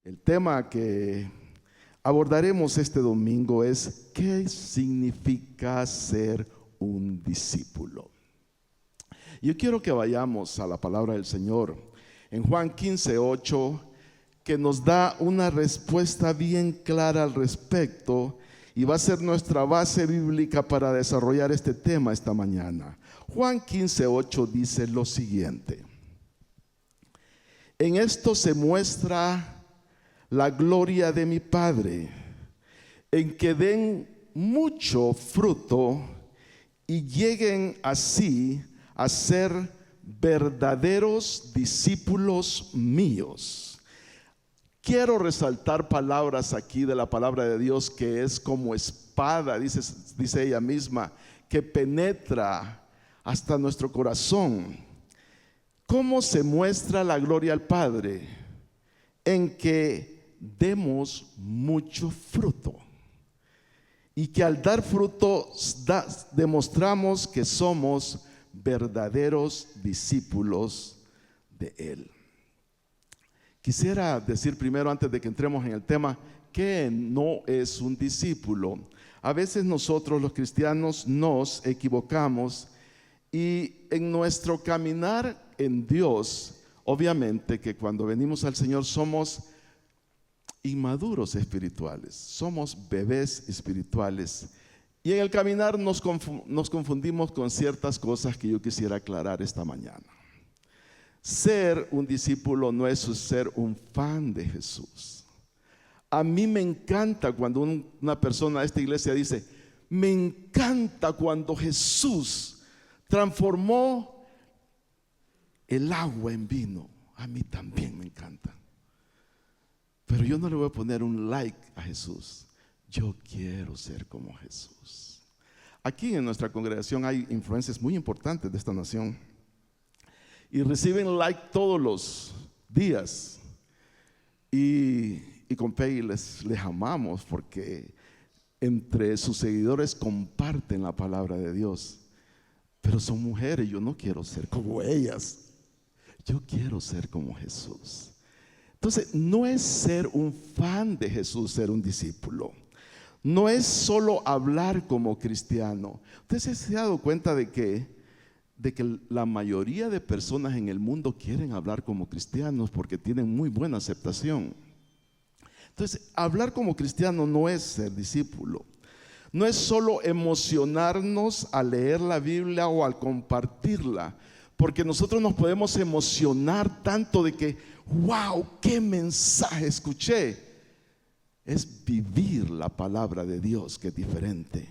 El tema que abordaremos este domingo es ¿qué significa ser un discípulo? Yo quiero que vayamos a la palabra del Señor en Juan 15:8, que nos da una respuesta bien clara al respecto y va a ser nuestra base bíblica para desarrollar este tema esta mañana. Juan 15:8 dice lo siguiente: en esto se muestra la gloria de mi Padre, en que den mucho fruto y lleguen así a ser verdaderos discípulos míos. Quiero resaltar palabras aquí de la palabra de Dios que es como espada, dice ella misma, que penetra hasta nuestro corazón. ¿Cómo se muestra la gloria al Padre? En que demos mucho fruto. Y que al dar fruto demostramos que somos verdaderos discípulos de Él. Quisiera decir primero, antes de que entremos en el tema, que no es un discípulo. A veces nosotros los cristianos nos equivocamos y en nuestro caminar en Dios, obviamente que cuando venimos al Señor somos inmaduros espirituales, somos bebés espirituales, y en el caminar nos confundimos con ciertas cosas que yo quisiera aclarar esta mañana. Ser un discípulo no es ser un fan de Jesús. A mí me encanta cuando una persona de esta iglesia dice: me encanta cuando Jesús transformó el agua en vino. A mí también me encanta. Pero yo no le voy a poner un like a Jesús. Yo quiero ser como Jesús. Aquí en nuestra congregación hay influencias muy importantes de esta nación y reciben like todos los días. Y con Peggy les amamos porque entre sus seguidores comparten la palabra de Dios. Pero son mujeres, yo no quiero ser como ellas. Yo quiero ser como Jesús. Entonces, no es ser un fan de Jesús, ser un discípulo. No es solo hablar como cristiano. Usted se ha dado cuenta de que la mayoría de personas en el mundo quieren hablar como cristianos porque tienen muy buena aceptación. Entonces, hablar como cristiano no es ser discípulo. No es solo emocionarnos al leer la Biblia o al compartirla, porque nosotros nos podemos emocionar tanto de que, wow, qué mensaje escuché. Es vivir la palabra de Dios, que es diferente.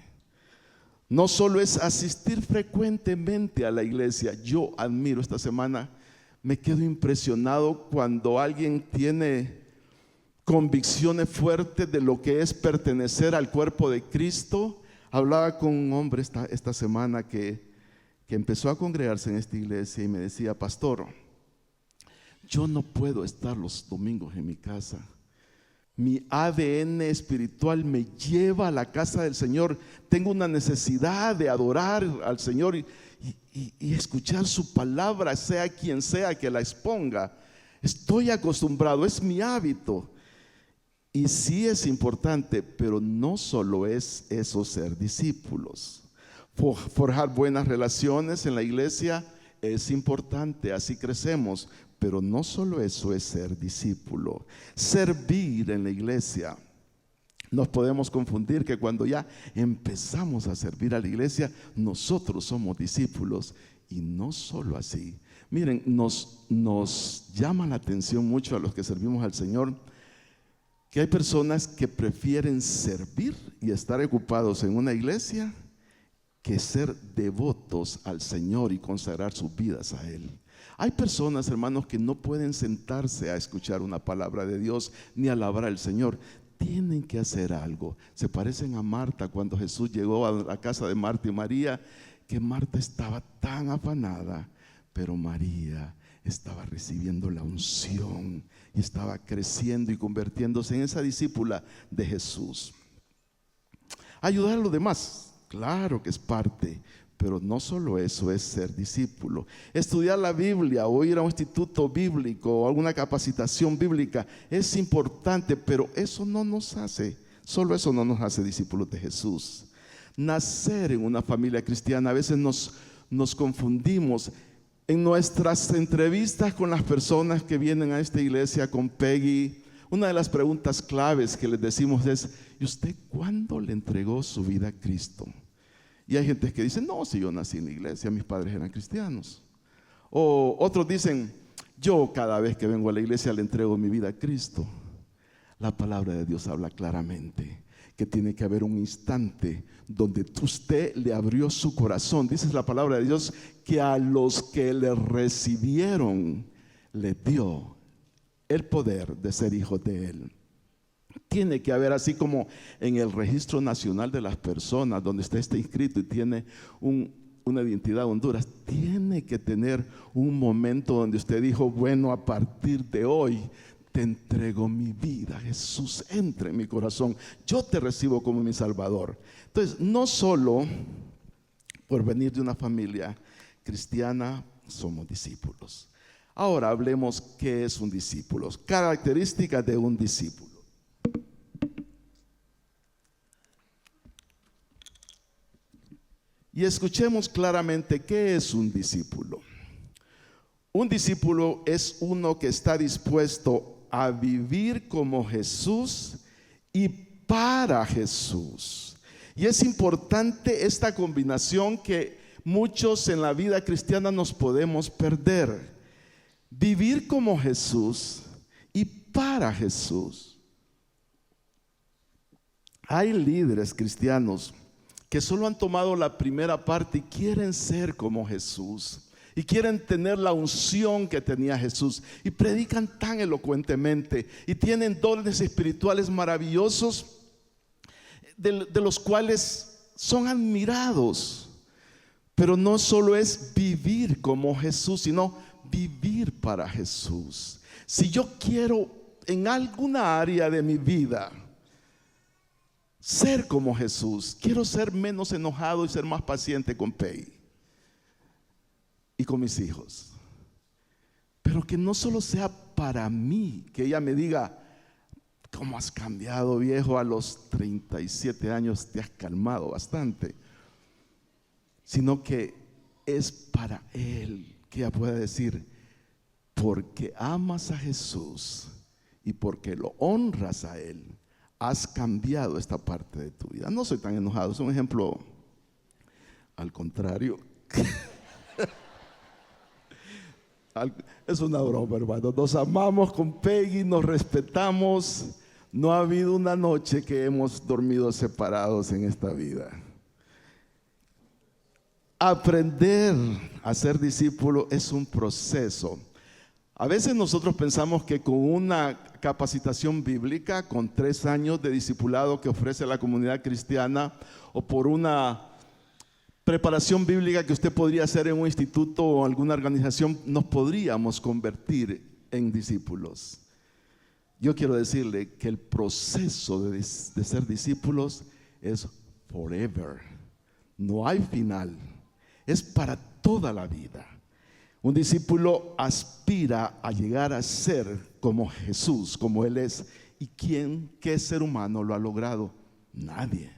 No solo es asistir frecuentemente a la iglesia. Yo admiro, esta semana me quedo impresionado cuando alguien tiene convicciones fuertes de lo que es pertenecer al cuerpo de Cristo. Hablaba con un hombre esta semana que empezó a congregarse en esta iglesia y me decía: pastor, yo no puedo estar los domingos en mi casa. Mi ADN espiritual me lleva a la casa del Señor. Tengo una necesidad de adorar al Señor y escuchar su palabra, sea quien sea que la exponga. Estoy acostumbrado, es mi hábito. Y sí es importante, pero no solo es eso ser discípulos. Forjar buenas relaciones en la iglesia es importante, así crecemos. Pero no solo eso es ser discípulo. Servir en la iglesia. Nos podemos confundir que cuando ya empezamos a servir a la iglesia, nosotros somos discípulos. Y no solo así. Miren, nos llama la atención mucho a los que servimos al Señor que hay personas que prefieren servir y estar ocupados en una iglesia que ser devotos al Señor y consagrar sus vidas a Él. Hay personas, hermanos, que no pueden sentarse a escuchar una palabra de Dios ni alabar al Señor. Tienen que hacer algo. Se parecen a Marta cuando Jesús llegó a la casa de Marta y María, que Marta estaba tan afanada, pero María estaba recibiendo la unción y estaba creciendo y convirtiéndose en esa discípula de Jesús. Ayudar a los demás, claro que es parte, Pero no solo eso es ser discípulo. Estudiar la Biblia o ir a un instituto bíblico o alguna capacitación bíblica es importante, pero eso no nos hace, solo eso no nos hace discípulos de Jesús. Nacer en una familia cristiana, a veces nos confundimos. En nuestras entrevistas con las personas que vienen a esta iglesia con Peggy, una de las preguntas claves que les decimos es: ¿y usted cuándo le entregó su vida a Cristo? Y hay gente que dice: no, si yo nací en la iglesia, mis padres eran cristianos. O otros dicen: yo cada vez que vengo a la iglesia le entrego mi vida a Cristo. La palabra de Dios habla claramente que tiene que haber un instante donde usted le abrió su corazón. Dice la palabra de Dios que a los que le recibieron le dio el poder de ser hijos de Él. Tiene que haber, así como en el registro nacional de las personas, donde usted está inscrito y tiene una identidad de Honduras, tiene que tener un momento donde usted dijo: bueno, a partir de hoy te entrego mi vida, Jesús, entra en mi corazón, yo te recibo como mi Salvador. Entonces, no solo por venir de una familia cristiana somos discípulos. Ahora hablemos qué es un discípulo, características de un discípulo. Y escuchemos claramente qué es un discípulo. Un discípulo es uno que está dispuesto a vivir como Jesús y para Jesús. Y es importante esta combinación que muchos en la vida cristiana nos podemos perder. Vivir como Jesús y para Jesús. Hay líderes cristianos que solo han tomado la primera parte y quieren ser como Jesús. Y quieren tener la unción que tenía Jesús. Y predican tan elocuentemente. Y tienen dones espirituales maravillosos, de los cuales son admirados. Pero no solo es vivir como Jesús, sino vivir para Jesús. Si yo quiero en alguna área de mi vida ser como Jesús, quiero ser menos enojado y ser más paciente con Pei y con mis hijos, pero que no solo sea para mí, que ella me diga: ¿cómo has cambiado, viejo? A los 37 años te has calmado bastante. Sino que es para él, que ella pueda decir: porque amas a Jesús y porque lo honras a él, has cambiado esta parte de tu vida. No soy tan enojado, es un ejemplo al contrario. Es una broma, hermano. Nos amamos con Peggy, nos respetamos. No ha habido una noche que hemos dormido separados en esta vida. Aprender a ser discípulo es un proceso. A veces nosotros pensamos que con una capacitación bíblica, con 3 años de discipulado que ofrece la comunidad cristiana, o por una preparación bíblica que usted podría hacer en un instituto o alguna organización, nos podríamos convertir en discípulos. Yo quiero decirle que el proceso de ser discípulos es forever. No hay final. Es para toda la vida. Un discípulo aspira a llegar a ser como Jesús, como Él es. ¿Y qué ser humano lo ha logrado? Nadie.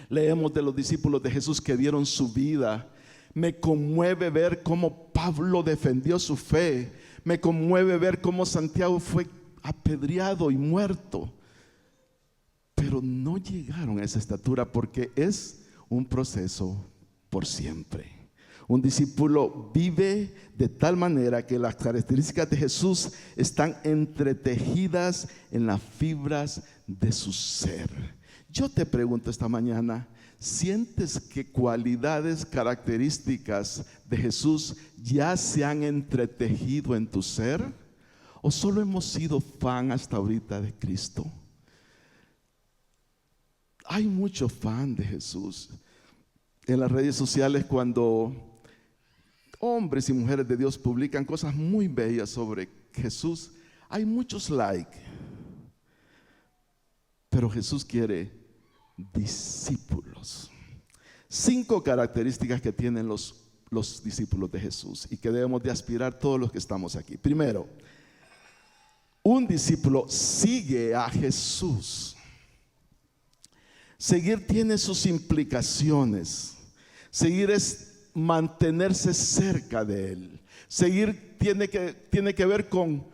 Leemos de los discípulos de Jesús que dieron su vida. Me conmueve ver cómo Pablo defendió su fe. Me conmueve ver cómo Santiago fue apedreado y muerto. Pero no llegaron a esa estatura porque es un proceso por siempre. Un discípulo vive de tal manera que las características de Jesús están entretejidas en las fibras de su ser. Yo te pregunto esta mañana, ¿sientes que cualidades, características de Jesús ya se han entretejido en tu ser? ¿O solo hemos sido fan hasta ahorita de Cristo? Hay mucho fan de Jesús. En las redes sociales, cuando hombres y mujeres de Dios publican cosas muy bellas sobre Jesús, hay muchos likes. Pero Jesús quiere discípulos. 5 características que tienen los discípulos de Jesús y que debemos de aspirar todos los que estamos aquí. Primero, un discípulo sigue a Jesús. Seguir tiene sus implicaciones. Seguir es mantenerse cerca de Él. Seguir tiene que ver con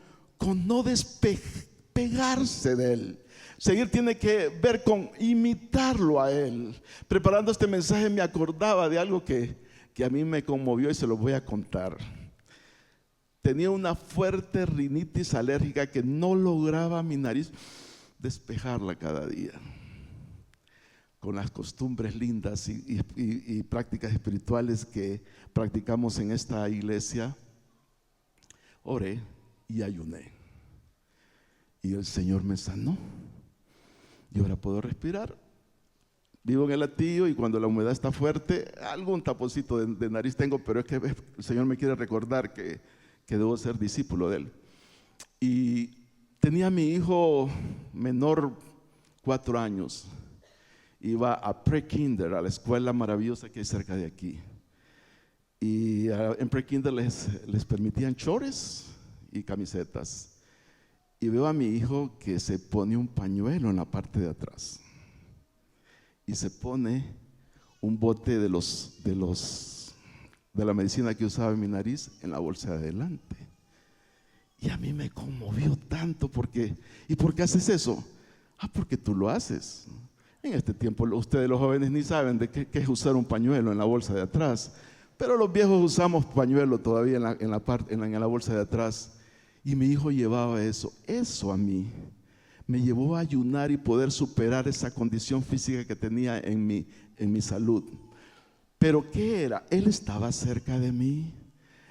no despegarse de Él. Seguir tiene que ver con imitarlo a Él. Preparando este mensaje me acordaba de algo que a mí me conmovió y se lo voy a contar. Tenía una fuerte rinitis alérgica que no lograba mi nariz despejarla cada día. Con las costumbres lindas y prácticas espirituales que practicamos en esta iglesia, oré y ayuné. Y el Señor me sanó. Y ahora puedo respirar. Vivo en el Hatillo y cuando la humedad está fuerte, algún taponcito de nariz tengo, pero es que el Señor me quiere recordar que debo ser discípulo de Él. Y tenía a mi hijo menor 4 años. Iba a pre-kinder, a la escuela maravillosa que hay cerca de aquí. Y en pre-kinder les permitían chores y camisetas. Y veo a mi hijo que se pone un pañuelo en la parte de atrás. Y se pone un bote de la medicina que usaba en mi nariz en la bolsa de adelante. Y a mí me conmovió tanto porque, ¿y por qué haces eso? Porque tú lo haces. En este tiempo ustedes los jóvenes ni saben de qué es usar un pañuelo en la bolsa de atrás, pero los viejos usamos pañuelo todavía en la bolsa de atrás. Y mi hijo llevaba eso a mí me llevó a ayunar y poder superar esa condición física que tenía en mi salud. Pero ¿qué era? Él estaba cerca de mí.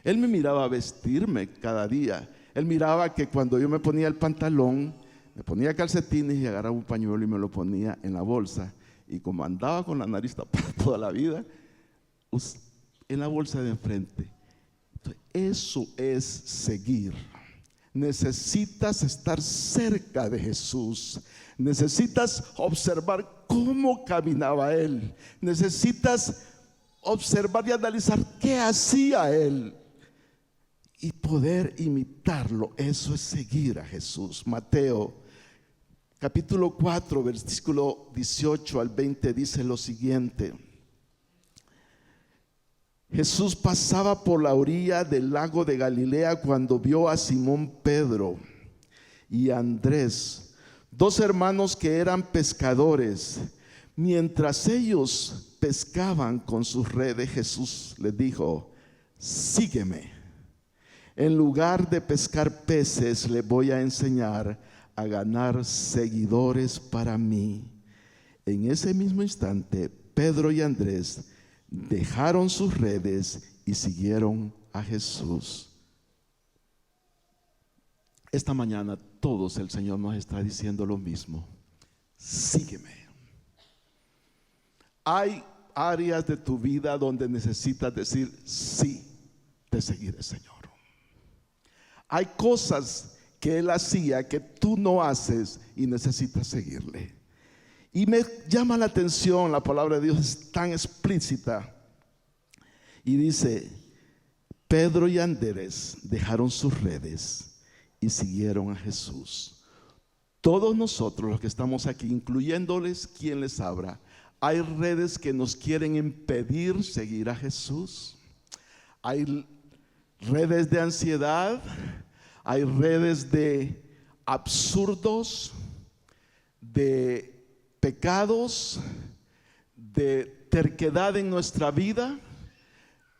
Él me miraba vestirme cada día. Él miraba que cuando yo me ponía el pantalón, me ponía calcetines y agarraba un pañuelo y me lo ponía en la bolsa. Y como andaba con la nariz tapada toda la vida, en la bolsa de enfrente. Entonces, eso es seguir. Necesitas estar cerca de Jesús. Necesitas observar cómo caminaba Él. Necesitas observar y analizar qué hacía Él y poder imitarlo. Eso es seguir a Jesús. Mateo capítulo 4 versículo 18 al 20 dice lo siguiente: Jesús pasaba por la orilla del lago de Galilea cuando vio a Simón Pedro y a Andrés, 2 hermanos que eran pescadores. Mientras ellos pescaban con sus redes, Jesús les dijo: sígueme. En lugar de pescar peces, les voy a enseñar a ganar seguidores para mí. En ese mismo instante, Pedro y Andrés dejaron sus redes y siguieron a Jesús. Esta mañana todos el Señor nos está diciendo lo mismo: sígueme. Hay áreas de tu vida donde necesitas decir sí, te seguiré, Señor. Hay cosas que Él hacía que tú no haces y necesitas seguirle. Y me llama la atención, la palabra de Dios es tan explícita y dice: Pedro y Andrés dejaron sus redes y siguieron a Jesús. Todos nosotros los que estamos aquí, incluyéndoles quien les habla, hay redes que nos quieren impedir seguir a Jesús. Hay redes de ansiedad, hay redes de absurdos, de pecados, de terquedad en nuestra vida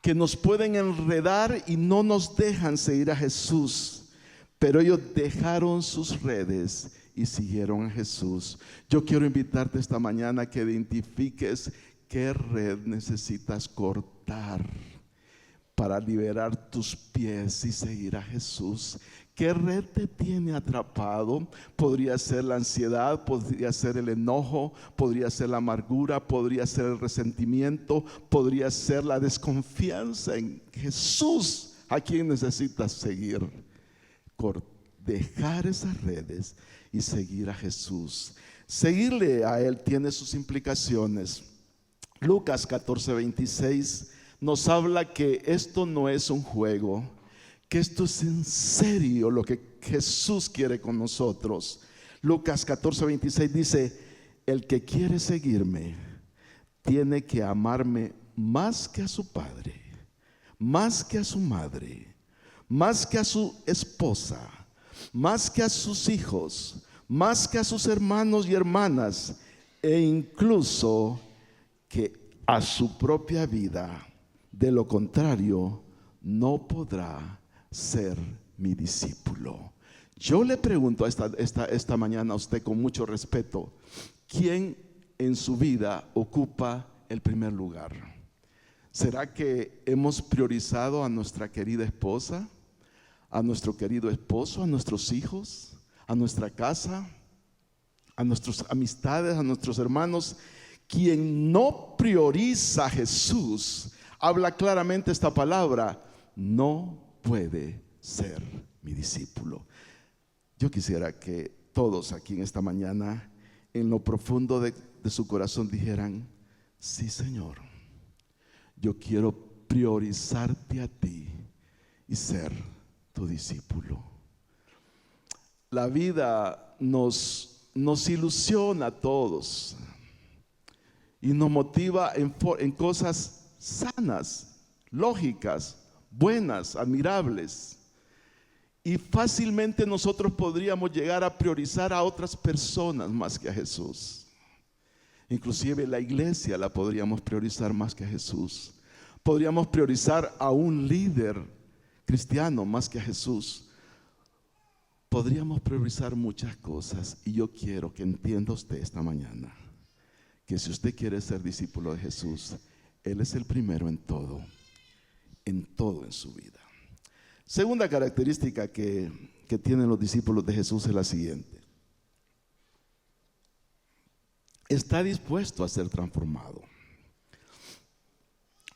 que nos pueden enredar y no nos dejan seguir a Jesús. Pero ellos dejaron sus redes y siguieron a Jesús. Yo quiero invitarte esta mañana a que identifiques qué red necesitas cortar para liberar tus pies y seguir a Jesús. ¿Qué red te tiene atrapado? Podría ser la ansiedad, podría ser el enojo, podría ser la amargura, podría ser el resentimiento, podría ser la desconfianza en Jesús, a quien necesitas seguir. Dejar esas redes y seguir a Jesús. Seguirle a Él tiene sus implicaciones. Lucas 14:26 nos habla que esto no es un juego, que esto es en serio lo que Jesús quiere con nosotros. Lucas 14:26 dice: el que quiere seguirme tiene que amarme más que a su padre, más que a su madre, más que a su esposa, más que a sus hijos, más que a sus hermanos y hermanas, e incluso que a su propia vida. De lo contrario, no podrá ser mi discípulo. Yo le pregunto esta mañana a usted con mucho respeto: ¿quién en su vida ocupa el primer lugar? ¿Será que hemos priorizado a nuestra querida esposa, a nuestro querido esposo, a nuestros hijos, a nuestra casa, a nuestras amistades, a nuestros hermanos? Quien no prioriza a Jesús, habla claramente esta palabra: no puede ser mi discípulo. Yo quisiera que todos aquí en esta mañana, en lo profundo de su corazón, dijeran: sí, Señor, yo quiero priorizarte a ti y ser tu discípulo. La vida nos ilusiona a todos y nos motiva en cosas sanas, lógicas, buenas, admirables. Y fácilmente nosotros podríamos llegar a priorizar a otras personas más que a Jesús. Inclusive la iglesia la podríamos priorizar más que a Jesús. Podríamos priorizar a un líder cristiano más que a Jesús. Podríamos priorizar muchas cosas. Y yo quiero que entienda usted esta mañana que si usted quiere ser discípulo de Jesús, Él es el primero en todo en su vida. Segunda característica que tienen los discípulos de Jesús es la siguiente: está dispuesto a ser transformado.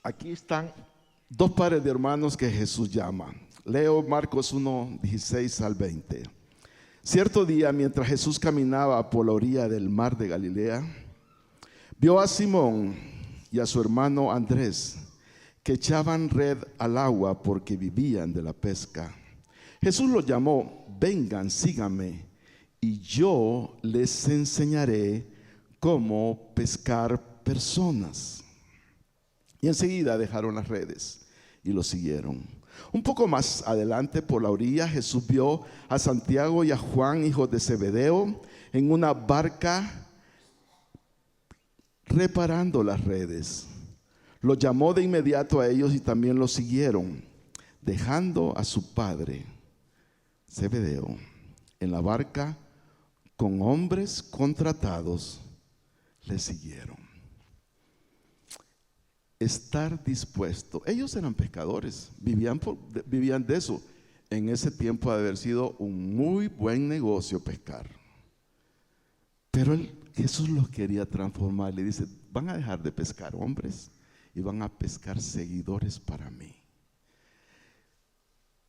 Aquí están dos pares de hermanos que Jesús llama. Leo Marcos 1:16 al 20. Cierto día, mientras Jesús caminaba por la orilla del mar de Galilea, vio a Simón y a su hermano Andrés, que echaban red al agua porque vivían de la pesca. Jesús los llamó: vengan, síganme, y yo les enseñaré cómo pescar personas. Y enseguida dejaron las redes y lo siguieron. Un poco más adelante, por la orilla, Jesús vio a Santiago y a Juan, hijos de Zebedeo, en una barca reparando las redes. Los llamó de inmediato a ellos y también los siguieron. Dejando a su padre Zebedeo en la barca con hombres contratados, le siguieron. Estar dispuesto. Ellos eran pescadores, vivían de eso. En ese tiempo ha de haber sido un muy buen negocio pescar. Pero Jesús los quería transformar. Le dice: van a dejar de pescar hombres y van a pescar seguidores para mí.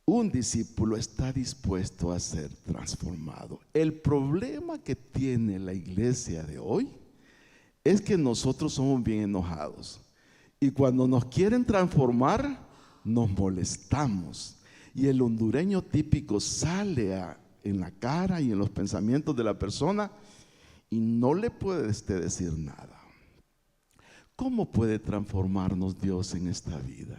Un discípulo está dispuesto a ser transformado. El problema que tiene la iglesia de hoy es que nosotros somos bien enojados. Y cuando nos quieren transformar, nos molestamos. Y el hondureño típico sale en la cara y en los pensamientos de la persona y no le puede decir nada. ¿Cómo puede transformarnos Dios en esta vida?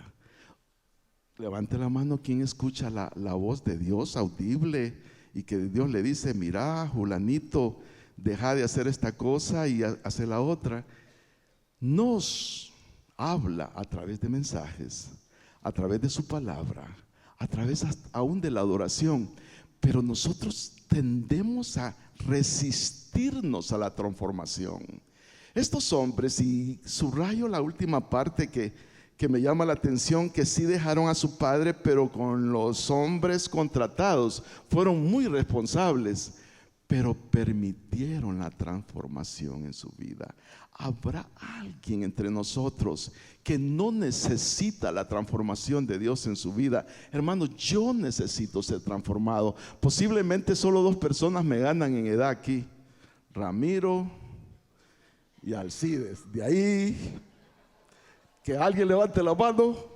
Levante la mano quien escucha la voz de Dios audible y que Dios le dice: mira, Julanito, deja de hacer esta cosa y hacer la otra. Nos habla a través de mensajes, a través de su palabra, a través aún de la adoración, pero nosotros tendemos a resistirnos a la transformación. Estos hombres, y subrayo la última parte que me llama la atención, que sí dejaron a su padre, pero con los hombres contratados, fueron muy responsables, pero permitieron la transformación en su vida. ¿Habrá alguien entre nosotros que no necesita la transformación de Dios en su vida? Hermano, yo necesito ser transformado. Posiblemente solo dos personas me ganan en edad aquí: Ramiro y Alcides. De ahí Que alguien levante la mano.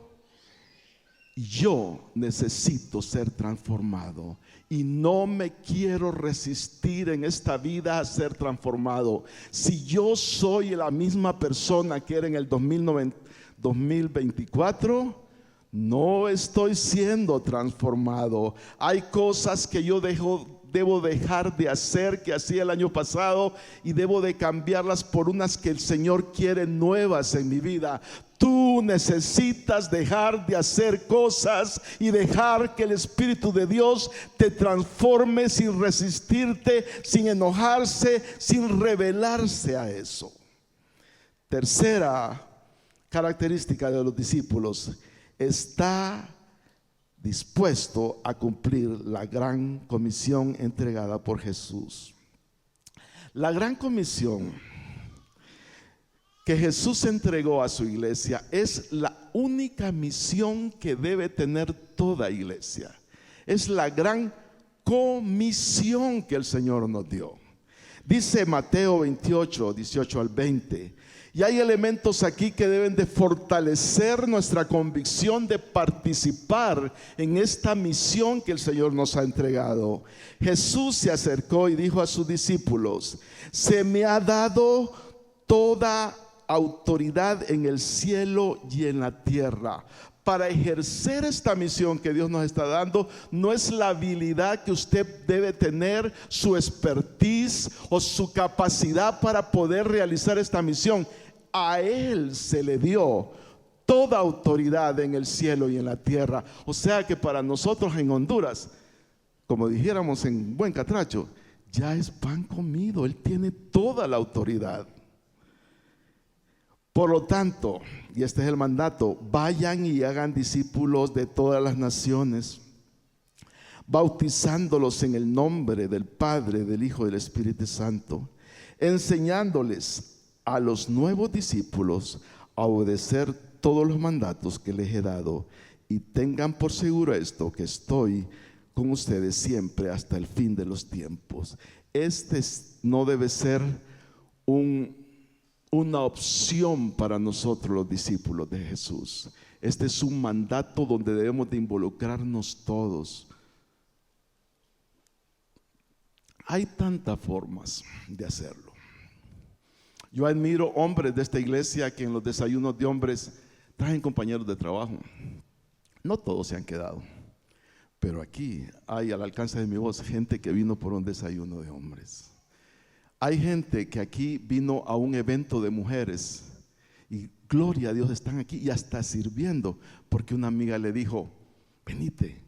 Yo necesito ser transformado y no me quiero resistir en esta vida a ser transformado. Si yo soy la misma persona que era en el 2024, no estoy siendo transformado. Hay cosas que yo debo dejar de hacer que hacía el año pasado y debo de cambiarlas por unas que el Señor quiere nuevas en mi vida. Tú necesitas dejar de hacer cosas y dejar que el Espíritu de Dios te transforme sin resistirte, sin enojarse, sin rebelarse a eso. Tercera característica de los discípulos: está dispuesto a cumplir la gran comisión entregada por Jesús. La gran comisión que Jesús entregó a su iglesia es la única misión que debe tener toda iglesia. Es la gran comisión que el Señor nos dio. Dice Mateo 28, 18 al 20. Y hay elementos aquí que deben de fortalecer nuestra convicción de participar en esta misión que el Señor nos ha entregado. Jesús se acercó y dijo a sus discípulos: se me ha dado toda autoridad en el cielo y en la tierra. Para ejercer esta misión que Dios nos está dando, no es la habilidad que usted debe tener, su expertise o su capacidad para poder realizar esta misión. A Él se le dio toda autoridad en el cielo y en la tierra. O sea que para nosotros en Honduras, como dijéramos en buen catracho, ya es pan comido. Él tiene toda la autoridad. Por lo tanto, y este es el mandato: vayan y hagan discípulos de todas las naciones, bautizándolos en el nombre del Padre, del Hijo y del Espíritu Santo, enseñándoles a los nuevos discípulos a obedecer todos los mandatos que les he dado, y tengan por seguro esto, que estoy con ustedes siempre hasta el fin de los tiempos. Este no debe ser una opción para nosotros los discípulos de Jesús. Este es un mandato donde debemos de involucrarnos todos. Hay tantas formas de hacerlo. Yo admiro hombres de esta iglesia que en los desayunos de hombres traen compañeros de trabajo. No todos se han quedado, pero aquí hay, al alcance de mi voz, gente que vino por un desayuno de hombres. Hay gente que aquí vino a un evento de mujeres y gloria a Dios están aquí y hasta sirviendo, porque una amiga le dijo: venite,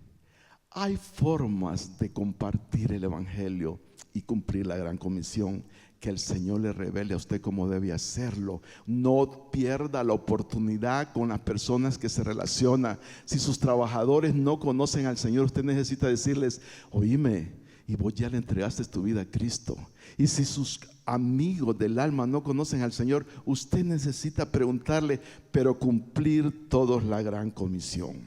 hay formas de compartir el evangelio y cumplir la gran comisión. Que el Señor le revele a usted cómo debe hacerlo. No pierda la oportunidad con las personas que se relaciona. Si sus trabajadores no conocen al Señor, usted necesita decirles: oíme, y vos ya le entregaste tu vida a Cristo. Y si sus amigos del alma no conocen al Señor, usted necesita preguntarle, pero cumplir todos la gran comisión.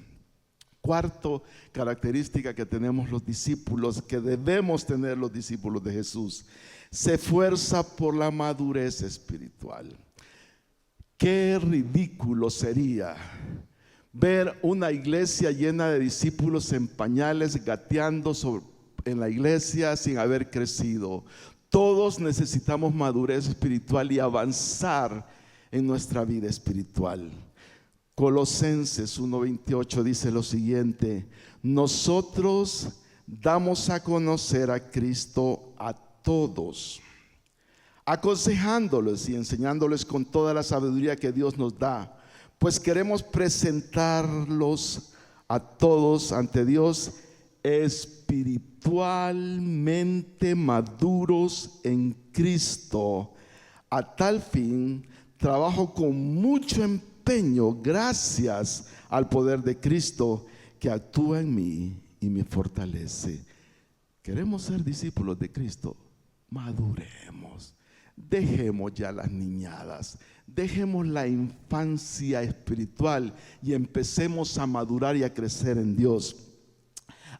Cuarto característica que tenemos los discípulos, que debemos tener los discípulos de Jesús: se esfuerza por la madurez espiritual. Qué ridículo sería ver una iglesia llena de discípulos en pañales, gateando en la iglesia sin haber crecido. Todos necesitamos madurez espiritual y avanzar en nuestra vida espiritual. Colosenses 1:28 dice lo siguiente: nosotros damos a conocer a Cristo a todos, aconsejándoles y enseñándoles con toda la sabiduría que Dios nos da, pues queremos presentarlos a todos ante Dios espiritualmente maduros en Cristo. A tal fin trabajo con mucho empeño, gracias al poder de Cristo que actúa en mí y me fortalece. Queremos ser discípulos de Cristo. Maduremos, dejemos ya las niñadas, dejemos la infancia espiritual y empecemos a madurar y a crecer en Dios.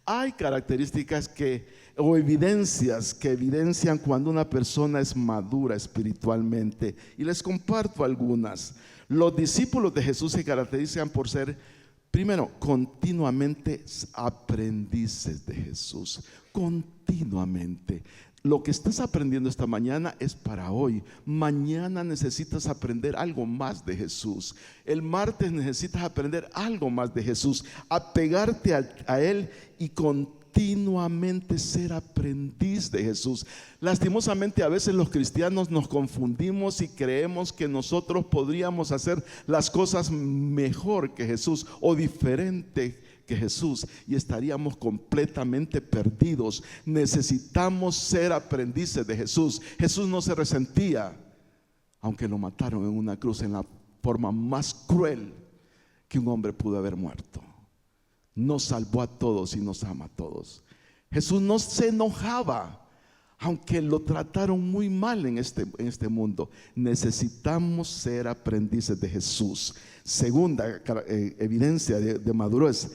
Hay características o evidencias que evidencian cuando una persona es madura espiritualmente, y les comparto algunas. Los discípulos de Jesús se caracterizan por ser, primero, continuamente aprendices de Jesús. Continuamente. Lo que estás aprendiendo esta mañana es para hoy. Mañana necesitas aprender algo más de Jesús. El martes necesitas aprender algo más de Jesús. Apegarte a Él y continuamente ser aprendiz de Jesús. Lastimosamente, a veces los cristianos nos confundimos y creemos que nosotros podríamos hacer las cosas mejor que Jesús o diferente que Jesús, y estaríamos completamente perdidos. Necesitamos ser aprendices de Jesús. Jesús no se resentía, aunque lo mataron en una cruz en la forma más cruel que un hombre pudo haber muerto. Nos salvó a todos y nos ama a todos. Jesús no se enojaba, aunque lo trataron muy mal en este mundo. Necesitamos ser aprendices de Jesús. Segunda evidencia de madurez: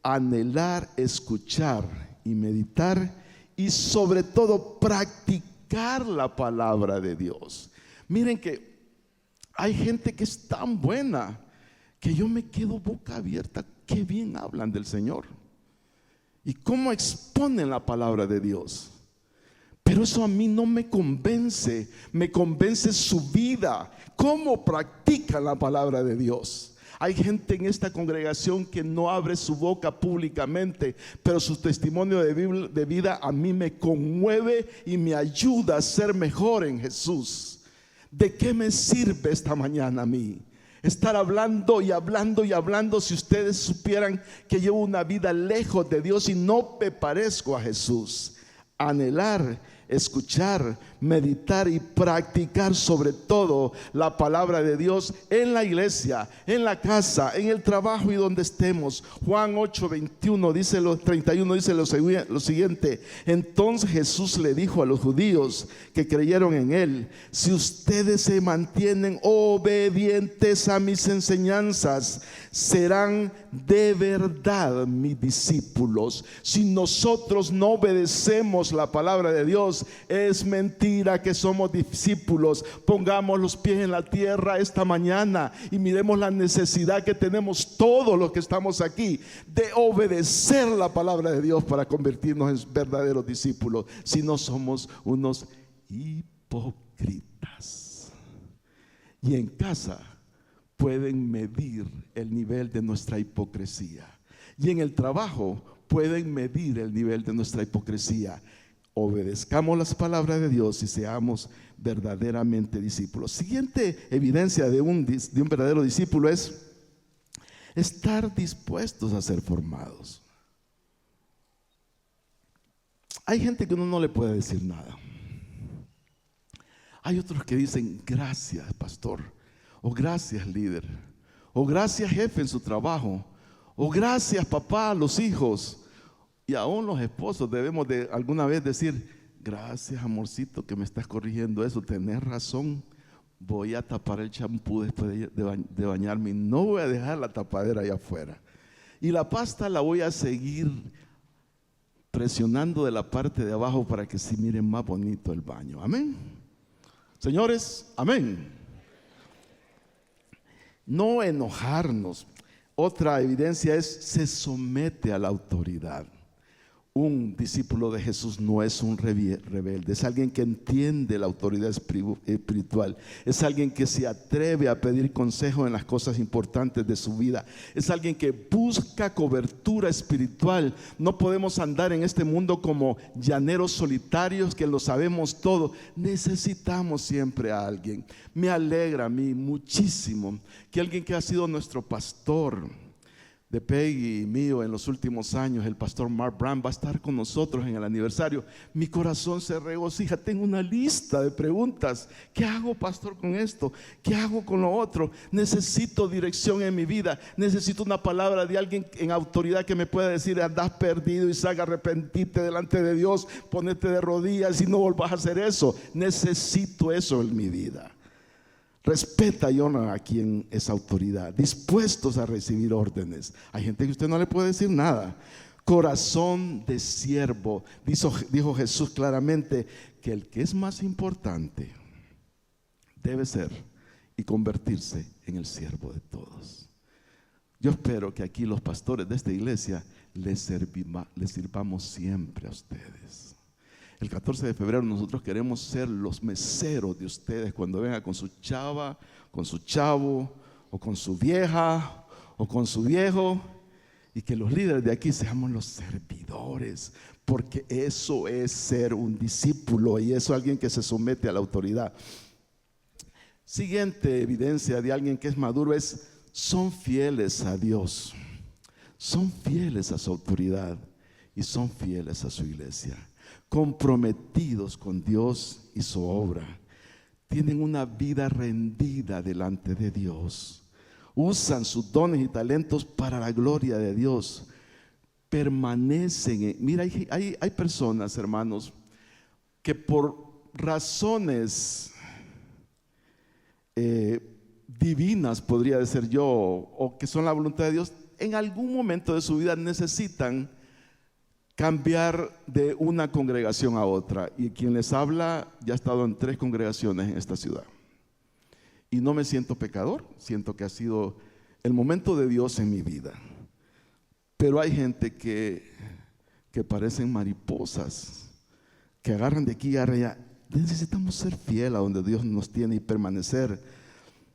anhelar, escuchar y meditar, y sobre todo practicar la palabra de Dios. Miren que hay gente que es tan buena que yo me quedo boca abierta. Qué bien hablan del Señor y cómo exponen la palabra de Dios. Pero eso a mí no me convence. Me convence su vida, cómo practican la palabra de Dios. Hay gente en esta congregación que no abre su boca públicamente, pero su testimonio de vida a mí me conmueve y me ayuda a ser mejor en Jesús. ¿De qué me sirve esta mañana a mí estar hablando y hablando y hablando si ustedes supieran que llevo una vida lejos de Dios y no me parezco a Jesús? Anhelar, escuchar, meditar y practicar sobre todo la palabra de Dios en la iglesia, en la casa, en el trabajo y donde estemos. Juan 8:31 dice, 31 dice lo siguiente: entonces Jesús le dijo a los judíos que creyeron en él: si ustedes se mantienen obedientes a mis enseñanzas, serán de verdad mis discípulos. Si nosotros no obedecemos la palabra de Dios, es mentira que somos discípulos. Pongamos los pies en la tierra esta mañana y miremos la necesidad que tenemos todos los que estamos aquí de obedecer la palabra de Dios para convertirnos en verdaderos discípulos. Si no, somos unos hipócritas. Y en casa pueden medir el nivel de nuestra hipocresía, y en el trabajo pueden medir el nivel de nuestra hipocresía. Obedezcamos las palabras de Dios y seamos verdaderamente discípulos. Siguiente evidencia de un verdadero discípulo es estar dispuestos a ser formados. Hay gente que uno no le puede decir nada. Hay otros que dicen gracias, pastor, o gracias, líder, o gracias, jefe, en su trabajo, o gracias, papá, a los hijos. Y aún los esposos debemos de alguna vez decir: gracias, amorcito, que me estás corrigiendo eso, tenés razón, voy a tapar el champú después de bañarme y no voy a dejar la tapadera allá afuera, y la pasta la voy a seguir presionando de la parte de abajo para que se mire más bonito el baño. Amén, señores, amén. No enojarnos. Otra evidencia es: se somete a la autoridad. Un discípulo de Jesús no es un rebelde, es alguien que entiende la autoridad espiritual, es alguien que se atreve a pedir consejo en las cosas importantes de su vida, es alguien que busca cobertura espiritual. No podemos andar en este mundo como llaneros solitarios que lo sabemos todo. Necesitamos siempre a alguien. Me alegra a mí muchísimo que alguien que ha sido nuestro pastor de Peggy y mío en los últimos años, el pastor Mark Brand, va a estar con nosotros en el aniversario. Mi corazón se regocija. Tengo una lista de preguntas. ¿Qué hago, pastor, con esto? ¿Qué hago con lo otro? Necesito dirección en mi vida. Necesito una palabra de alguien en autoridad que me pueda decir: andás perdido, y salga, arrepentirte delante de Dios, ponete de rodillas y no volvás a hacer eso. Necesito eso en mi vida. Respeta y honra a quien es autoridad, dispuestos a recibir órdenes. Hay gente que usted no le puede decir nada. corazón de siervo. Dijo Jesús claramente que el que es más importante debe ser y convertirse en el siervo de todos. Yo espero que aquí los pastores de esta iglesia les sirvamos siempre a ustedes. El 14 de febrero nosotros queremos ser los meseros de ustedes cuando venga con su chava, con su chavo, o con su vieja, o con su viejo, y que los líderes de aquí seamos los servidores, porque eso es ser un discípulo y eso es alguien que se somete a la autoridad. Siguiente evidencia de alguien que es maduro es: son fieles a Dios, son fieles a su autoridad y son fieles a su iglesia, comprometidos con Dios y su obra. Tienen una vida rendida delante de Dios, usan sus dones y talentos para la gloria de Dios, permanecen. Mira, hay personas, hermanos, que por razones divinas, podría decir yo, o que son la voluntad de Dios, en algún momento de su vida necesitan cambiar de una congregación a otra. Y quien les habla ya ha estado en 3 congregaciones en esta ciudad. Y no me siento pecador, siento que ha sido el momento de Dios en mi vida. Pero hay gente que parecen mariposas, que agarran de aquí y allá. Necesitamos ser fieles a donde Dios nos tiene y permanecer.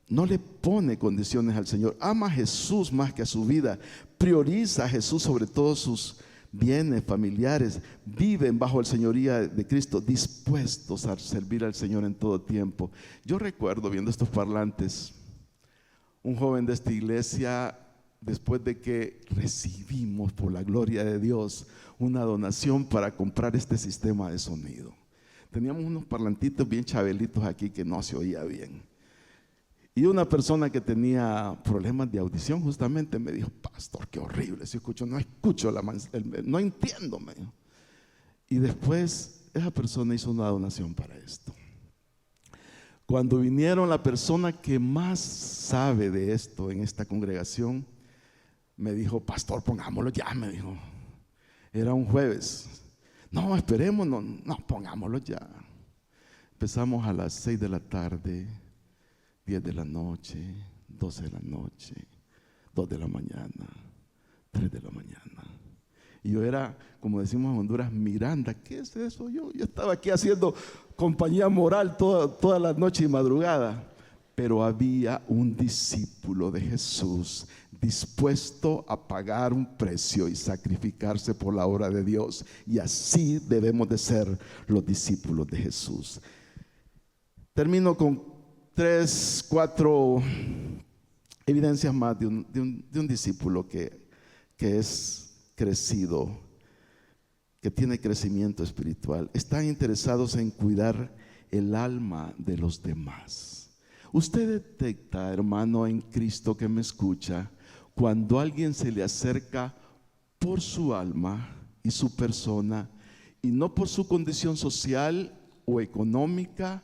No le pone condiciones al Señor. Ama a Jesús más que a su vida. Prioriza a Jesús sobre todos sus bienes familiares. Viven bajo el señoría de Cristo, dispuestos a servir al Señor en todo tiempo. Yo recuerdo viendo estos parlantes, un joven de esta iglesia, después de que recibimos por la gloria de Dios una donación para comprar este sistema de sonido. Teníamos unos parlantitos bien chabelitos aquí que no se oía bien. Y una persona que tenía problemas de audición justamente me dijo: pastor, qué horrible, si escucho, no escucho, no entiendo. Y después esa persona hizo una donación para esto. Cuando vinieron, la persona que más sabe de esto en esta congregación me dijo: pastor, pongámoslo ya, me dijo. Era un jueves. No, esperemos, no, pongámoslo ya. Empezamos a las 6 de la tarde, 10 de la noche, 12 de la noche, 2 de la mañana, 3 de la mañana. Y yo era, como decimos en Honduras, Miranda. ¿Qué es eso? Yo estaba aquí haciendo compañía moral toda la noche y madrugada. Pero había un discípulo de Jesús dispuesto a pagar un precio y sacrificarse por la obra de Dios. Y así debemos de ser los discípulos de Jesús. Termino con 3, 4 evidencias más de un discípulo que es crecido, que tiene crecimiento espiritual. Están interesados en cuidar el alma de los demás. Usted detecta, hermano en Cristo que me escucha, cuando alguien se le acerca por su alma y su persona y no por su condición social o económica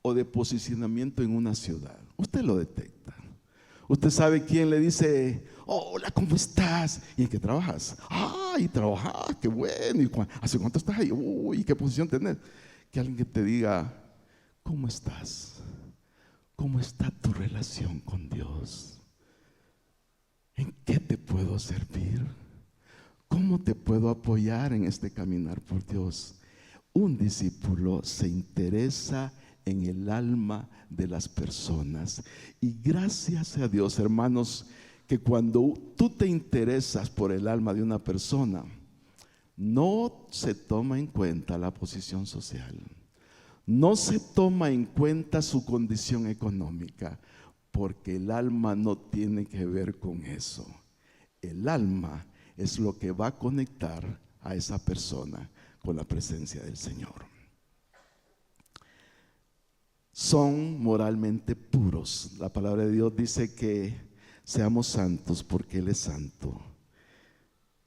o de posicionamiento en una ciudad. Usted lo detecta. Usted sabe quién le dice: hola, ¿cómo estás? ¿Y en qué trabajas? Y trabajas, qué bueno. ¿Y hace cuánto estás ahí? ¿Y qué posición tenés? Que alguien que te diga: ¿cómo estás? ¿Cómo está tu relación con Dios? ¿En qué te puedo servir? ¿Cómo te puedo apoyar en este caminar por Dios? Un discípulo se interesa en el alma de las personas. Y gracias a Dios, hermanos, que cuando tú te interesas por el alma de una persona, no se toma en cuenta la posición social, no se toma en cuenta su condición económica, porque el alma no tiene que ver con eso. El alma es lo que va a conectar a esa persona con la presencia del Señor. Son moralmente puros. La palabra de Dios dice que seamos santos porque Él es santo.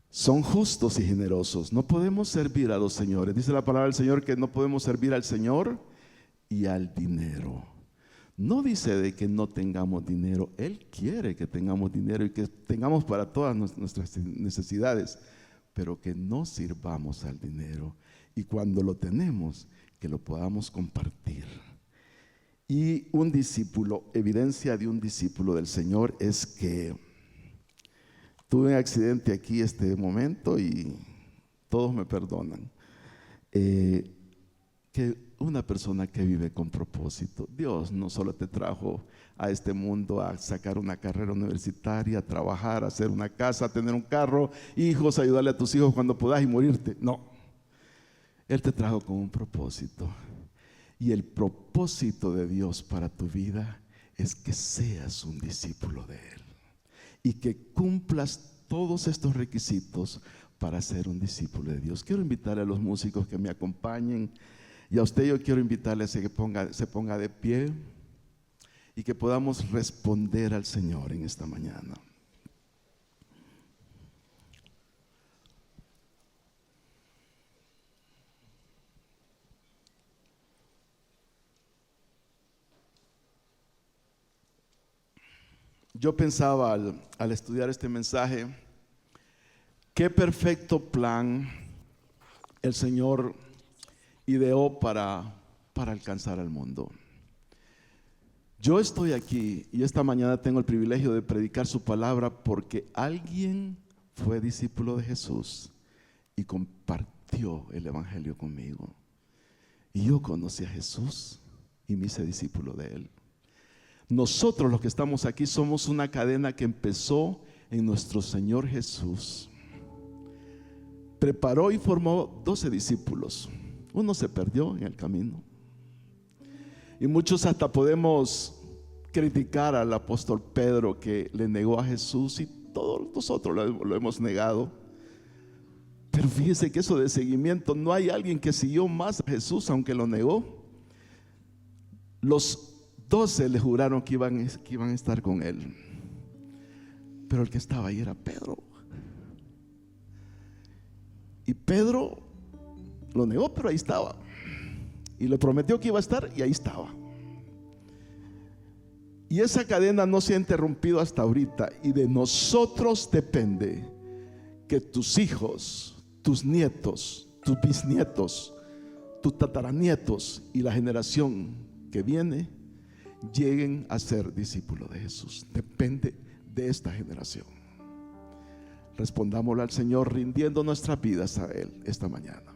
Son justos y generosos. No podemos servir a los señores. Dice la palabra del Señor que no podemos servir al Señor y al dinero. No dice de que no tengamos dinero. Él quiere que tengamos dinero y que tengamos para todas nuestras necesidades. pero que no sirvamos al dinero. Y cuando lo tenemos, que lo podamos compartir. Y un discípulo, evidencia de un discípulo del Señor es que tuve un accidente aquí este momento y todos me perdonan. Que una persona que vive con propósito. Dios no solo te trajo a este mundo a sacar una carrera universitaria, a trabajar, a hacer una casa, a tener un carro, hijos, ayudarle a tus hijos cuando puedas y morirte. No. Él te trajo con un propósito. Y el propósito de Dios para tu vida es que seas un discípulo de Él y que cumplas todos estos requisitos para ser un discípulo de Dios. Quiero invitar a los músicos que me acompañen, y a usted yo quiero invitarle a que se ponga de pie y que podamos responder al Señor en esta mañana. Yo pensaba al estudiar este mensaje, qué perfecto plan el Señor ideó para alcanzar al mundo. Yo estoy aquí y esta mañana tengo el privilegio de predicar su palabra porque alguien fue discípulo de Jesús y compartió el evangelio conmigo. Y yo conocí a Jesús y me hice discípulo de Él. Nosotros los que estamos aquí somos una cadena que empezó en nuestro Señor Jesús. Preparó y formó 12 discípulos. Uno se perdió en el camino. Y muchos hasta podemos criticar al apóstol Pedro, que le negó a Jesús, y todos nosotros lo hemos negado. Pero fíjese que eso de seguimiento, no hay alguien que siguió más a Jesús aunque lo negó. Los 12 le juraron que iban a estar con él, pero el que estaba ahí era Pedro. Y Pedro lo negó, pero ahí estaba. Y le prometió que iba a estar, y ahí estaba. Y esa cadena no se ha interrumpido hasta ahorita. Y de nosotros depende que tus hijos, tus nietos, tus bisnietos, tus tataranietos y la generación que viene lleguen a ser discípulos de Jesús. Depende de esta generación. Respondámosle al Señor rindiendo nuestras vidas a Él esta mañana.